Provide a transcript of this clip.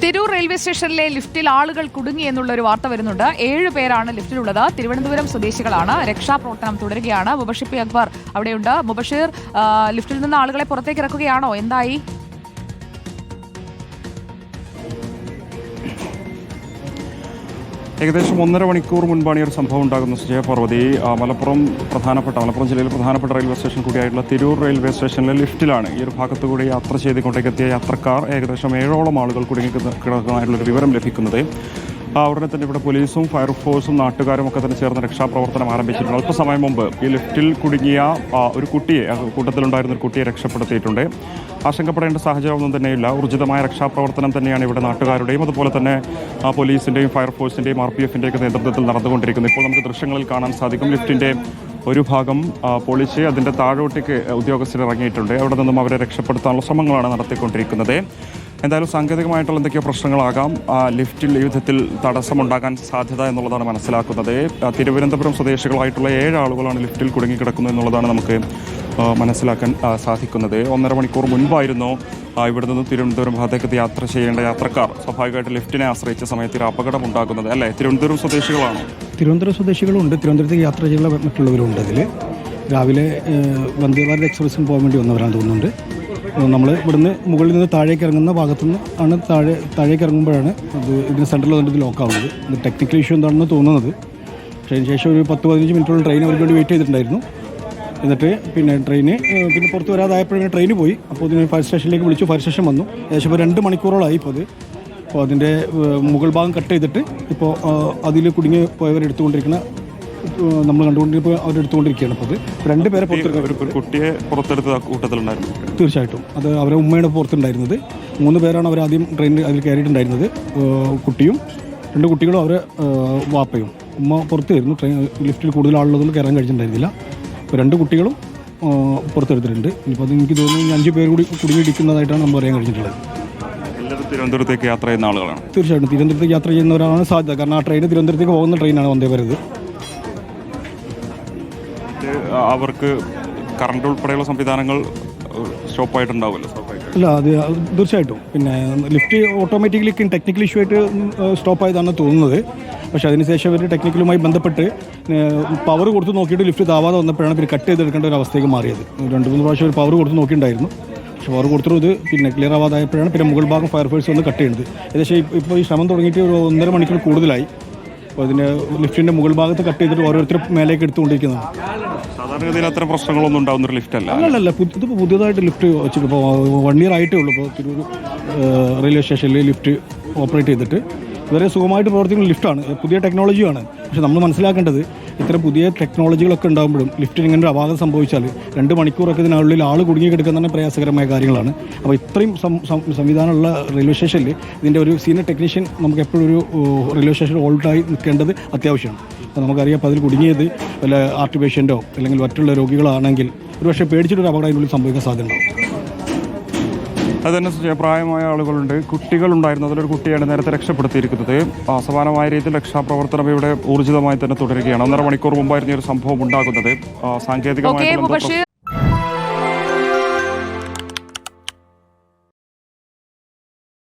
Tirur railway സ്റ്റേഷനിലെ ലിഫ്റ്റിൽ ആളുകൾ കുടുങ്ങി എന്നുള്ളൊരു വാർത്ത വരുന്നുണ്ട്. 7 പേരാണ് ലിഫ്റ്റിലുള്ളത്. തിരുവനന്തപുരം സ്വദേശികളാണ്. രക്ഷാപ്രവർത്തനം തുടരുകയാണ്. മുബഷിർ പി അക്ബർ അവിടെയുണ്ട്. മുബഷിർ, ലിഫ്റ്റിൽ നിന്ന് ആളുകളെ പുറത്തേക്ക് ഇറക്കുകയാണോ? എന്തായി? ഏകദേശം 1.5 മണിക്കൂർ മുൻപാണ് ഈ ഒരു സംഭവം ഉണ്ടാകുന്നത്. സുജയപാർവതി, മലപ്പുറം ജില്ലയിലെ പ്രധാനപ്പെട്ട റെയിൽവേ സ്റ്റേഷൻ കൂടിയായിട്ടുള്ള തിരൂർ റെയിൽവേ സ്റ്റേഷനിലെ ലിഫ്റ്റിലാണ് ഈ ഒരു ഭാഗത്തുകൂടി യാത്ര ചെയ്തുകൊണ്ടേക്കെത്തിയ യാത്രക്കാർ ഏകദേശം 7ഓളം ആളുകൾ കുടുങ്ങി കിടക്കുന്നതായിട്ടുള്ളൊരു വിവരം ലഭിക്കുന്നത്. ഉടനെ തന്നെ ഇവിടെ പോലീസും ഫയർഫോഴ്സും നാട്ടുകാരും ഒക്കെ തന്നെ ചേർന്ന് രക്ഷാപ്രവർത്തനം ആരംഭിച്ചിട്ടുണ്ട്. അല്പസമയം മുമ്പ് ഈ ലിഫ്റ്റിൽ കുടുങ്ങിയ ഒരു കുട്ടിയെ, കൂട്ടത്തിലുണ്ടായിരുന്ന ഒരു കുട്ടിയെ രക്ഷപ്പെടുത്തിയിട്ടുണ്ട്. ആശങ്കപ്പെടേണ്ട സാഹചര്യമൊന്നും തന്നെയില്ല. ഊർജിതമായ രക്ഷാപ്രവർത്തനം തന്നെയാണ് ഇവിടെ നാട്ടുകാരുടെയും അതുപോലെ തന്നെ പോലീസിൻ്റെയും ഫയർഫോഴ്സിൻ്റെയും RPF-ൻ്റെയൊക്കെ നേതൃത്വത്തിൽ നടന്നുകൊണ്ടിരിക്കുന്നത്. ഇപ്പോൾ നമുക്ക് ദൃശ്യങ്ങളിൽ കാണാൻ സാധിക്കും ലിഫ്റ്റിൻ്റെ ഒരു ഭാഗം പൊളിച്ച് അതിൻ്റെ താഴോട്ടേക്ക് ഉദ്യോഗസ്ഥർ ഇറങ്ങിയിട്ടുണ്ട്. അവിടെ നിന്നും അവരെ രക്ഷപ്പെടുത്താനുള്ള ശ്രമങ്ങളാണ് നടത്തിക്കൊണ്ടിരിക്കുന്നത്. എന്തായാലും സാങ്കേതികമായിട്ടുള്ള എന്തൊക്കെയോ പ്രശ്നങ്ങളാകാം ലിഫ്റ്റിൽ ഈ വിധത്തിൽ തടസ്സമുണ്ടാകാൻ സാധ്യത എന്നുള്ളതാണ് മനസ്സിലാക്കുന്നത്. തിരുവനന്തപുരം സ്വദേശികളായിട്ടുള്ള 7 ആളുകളാണ് ലിഫ്റ്റിൽ കുടുങ്ങിക്കിടക്കുന്നത് എന്നുള്ളതാണ് നമുക്ക് മനസ്സിലാക്കാൻ സാധിക്കുന്നത്. 1.5 മണിക്കൂർ മുൻപായിരുന്നു ഇവിടെ നിന്ന് തിരുവനന്തപുരം ഭാഗത്തേക്ക് യാത്ര ചെയ്യേണ്ട യാത്രക്കാർ സ്വാഭാവികമായിട്ട് ലിഫ്റ്റിനെ ആശ്രയിച്ച സമയത്ത് ഒരു അപകടം ഉണ്ടാകുന്നത്. അല്ലേ? തിരുവനന്തപുരം സ്വദേശികളാണോ? തിരുവനന്തപുരം സ്വദേശികളുണ്ട്. തിരുവനന്തപുരത്തേക്ക് യാത്ര ചെയ്യുന്ന മറ്റുള്ളവരുണ്ട്. അതിൽ രാവിലെ വന്ദേ ഭാരത് എക്സ്പ്രസ്സിന് പോകാൻ വേണ്ടി വന്നവരാണെന്ന് തോന്നുന്നുണ്ട്. നമ്മൾ ഇവിടുന്ന് മുകളിൽ നിന്ന് താഴേക്ക് ഇറങ്ങുന്ന ഭാഗത്തുനിന്ന് ആണ് താഴേക്ക് ഇറങ്ങുമ്പോഴാണ് ഇതിന് സെൻട്രൽ വന്നിട്ട് ലോക്കാവുന്നത്. ഇത് ടെക്നിക്കൽ ഇഷ്യൂ എന്താണെന്ന് തോന്നുന്നത്. പക്ഷേ അതിന് ശേഷം ഒരു 10-15 മിനിറ്റോളം ട്രെയിൻ അവർക്ക് വേണ്ടി വെയിറ്റ് ചെയ്തിട്ടുണ്ടായിരുന്നു. എന്നിട്ട് ട്രെയിന് പുറത്ത് വരാതായപ്പോഴാണ് ട്രെയിന് പോയി. അപ്പോൾ ഇതിന് ഫയർ സ്റ്റേഷനിലേക്ക് വിളിച്ചു. ഫയർ സ്റ്റേഷൻ വന്നു. ഏകദേശം ഇപ്പോൾ 2 മണിക്കൂറോളായി ഇപ്പോൾ അപ്പോൾ അതിൻ്റെ മുകൾ ഭാഗം കട്ട് ചെയ്തിട്ട് ഇപ്പോൾ അതിൽ കുടുങ്ങി പോയവരെടുത്തുകൊണ്ടിരിക്കുന്ന നമ്മൾ കണ്ടുകൊണ്ടിരിപ്പോൾ അവരെടുത്തുകൊണ്ടിരിക്കുകയാണ്. അപ്പോൾ അത് 2 പേരെ കുട്ടിയെ പുറത്തെടുത്ത കൂട്ടത്തിലുണ്ടായിരുന്നു. തീർച്ചയായിട്ടും അത് അവരെ ഉമ്മയുടെ പുറത്തുണ്ടായിരുന്നത്. 3 പേരാണ് അവരാദ്യം ട്രെയിനിൽ അതിൽ കയറിയിട്ടുണ്ടായിരുന്നത്. കുട്ടിയും 2 കുട്ടികളും അവരെ വാപ്പയും. ഉമ്മ പുറത്തായിരുന്നു. ലിഫ്റ്റിൽ കൂടുതൽ ആളുള്ളതുകൊണ്ട് കയറാൻ കഴിഞ്ഞിട്ടുണ്ടായിരുന്നില്ല. അപ്പോൾ 2 കുട്ടികളും പുറത്തെടുത്തിട്ടുണ്ട്. ഇനിയിപ്പോൾ അത് എനിക്ക് തോന്നുന്നു 5 പേർ കൂടി കുടുങ്ങിയിരിക്കുന്നതായിട്ടാണ് നമ്മൾ പറയാൻ കഴിഞ്ഞിട്ടുള്ളത്. തിരുവനന്തപുരത്തേക്ക് യാത്ര ചെയ്യുന്ന ആളുകളാണ്. തീർച്ചയായിട്ടും തിരുവനന്തപുരത്തേക്ക് യാത്ര ചെയ്യുന്നവരാണ് സാധ്യത. കാരണം ആ ട്രെയിൻ തിരുവനന്തപുരത്തേക്ക് പോകുന്ന ട്രെയിനാണ് വന്ദേ ഭാരത്. അവർക്ക് കറണ്ട് ഉൾപ്പെടെയുള്ള സംവിധാനങ്ങൾ സ്റ്റോപ്പായിട്ടുണ്ടാവുമല്ലോ? അല്ല, അത് തീർച്ചയായിട്ടും. പിന്നെ ലിഫ്റ്റ് ഓട്ടോമാറ്റിക്കലി ടെക്നിക്കൽ ഇഷ്യൂ ആയിട്ട് സ്റ്റോപ്പായതാണ് തോന്നുന്നത്. പക്ഷേ അതിനുശേഷം അവർ ടെക്നിക്കലുമായി ബന്ധപ്പെട്ട് പവർ കൊടുത്ത് നോക്കിയിട്ട് ലിഫ്റ്റ് താവാതെ വന്നപ്പോഴാണ് പിന്നെ കട്ട് ചെയ്തെടുക്കേണ്ട ഒരു അവസ്ഥയ്ക്ക് മാറിയത്. 2-3 പ്രാവശ്യം പവർ കൊടുത്ത് നോക്കിയിട്ടുണ്ടായിരുന്നു. പക്ഷേ പവർ കൊടുത്തത് പിന്നെ ക്ലിയർ ആവാതായപ്പോഴാണ് പിന്നെ മുകൾ ഭാഗം ഫയർഫോഴ്സ് വന്ന് കട്ട് ചെയ്യുന്നത്. ഏകദേശം ഇപ്പോൾ ഈ ശ്രമം തുടങ്ങിയിട്ട് ഒരു 1.5 മണിക്കൂർ കൂടുതലായി. അപ്പോൾ അതിൻ്റെ ലിഫ്റ്റിൻ്റെ മുകൾ ഭാഗത്ത് കട്ട് ചെയ്തിട്ട് ഓരോരുത്തരും മേലേക്ക് എടുത്തുകൊണ്ടിരിക്കുന്നതാണ്. സാധാരണഗതിയിൽ അത്തരം പ്രശ്നങ്ങളൊന്നും ഉണ്ടാകുന്ന ഒരു ലിഫ്റ്റ് അല്ല. അല്ലല്ല, ഇതിപ്പോൾ പുതിയതായിട്ട് ലിഫ്റ്റ് വെച്ചിട്ട് ഇപ്പോൾ 1 ഇയർ ആയിട്ടേ ഉള്ളൂ. ഇപ്പോൾ തിരൂർ റെയിൽവേ സ്റ്റേഷനിൽ ലിഫ്റ്റ് ഓപ്പറേറ്റ് ചെയ്തിട്ട് വളരെ സുഖമായിട്ട് പ്രവർത്തിക്കുന്ന ലിഫ്റ്റാണ്. പുതിയ ടെക്നോളജിയാണ്. പക്ഷേ നമ്മൾ മനസ്സിലാക്കേണ്ടത് ഇത്തരം പുതിയ ടെക്നോളജികളൊക്കെ ഉണ്ടാകുമ്പോഴും ലിഫ്റ്റിന് ഇങ്ങനെ ഒരു അപാകത സംഭവിച്ചാൽ 2 മണിക്കൂറൊക്കെ ഇതിനുള്ളിൽ ആൾ കുടുങ്ങി കിടക്കുന്ന തന്നെ പ്രയാസകരമായ കാര്യങ്ങളാണ്. അപ്പോൾ ഇത്രയും സംവിധാനമുള്ള റെയിൽവേ സ്റ്റേഷനിൽ ഇതിൻ്റെ ഒരു സീനിയർ ടെക്നീഷ്യൻ നമുക്ക് എപ്പോഴും ഒരു റെയിൽവേ സ്റ്റേഷൻ ഓൾട്ടായി നിൽക്കേണ്ടത് അത്യാവശ്യമാണ്. അപ്പോൾ നമുക്കറിയാം, അപ്പോൾ അതിൽ കുടുങ്ങിയത് വല്ല ആർട്ട് പേഷ്യൻ്റോ അല്ലെങ്കിൽ മറ്റുള്ള രോഗികളാണെങ്കിൽ ഒരുപക്ഷെ പേടിച്ചിട്ടൊരു അപകടം അതിനുള്ളിൽ സംഭവിക്കാൻ സാധ്യതയുണ്ടാവും. അതനുസരിച്ച് പ്രായമായ ആളുകളുണ്ട്, കുട്ടികളുണ്ടായിരുന്നു. അതിലൊരു കുട്ടിയാണ് നേരത്തെ രക്ഷപ്പെടുത്തിയിരിക്കുന്നത്. സമാനമായ രീതിയിൽ രക്ഷാപ്രവർത്തനം ഇവിടെ ഊർജിതമായി തന്നെ തുടരുകയാണ്. 1.5 മണിക്കൂർ മുമ്പായിരുന്നു ഒരു സംഭവം ഉണ്ടാകുന്നത്. സാങ്കേതികമായി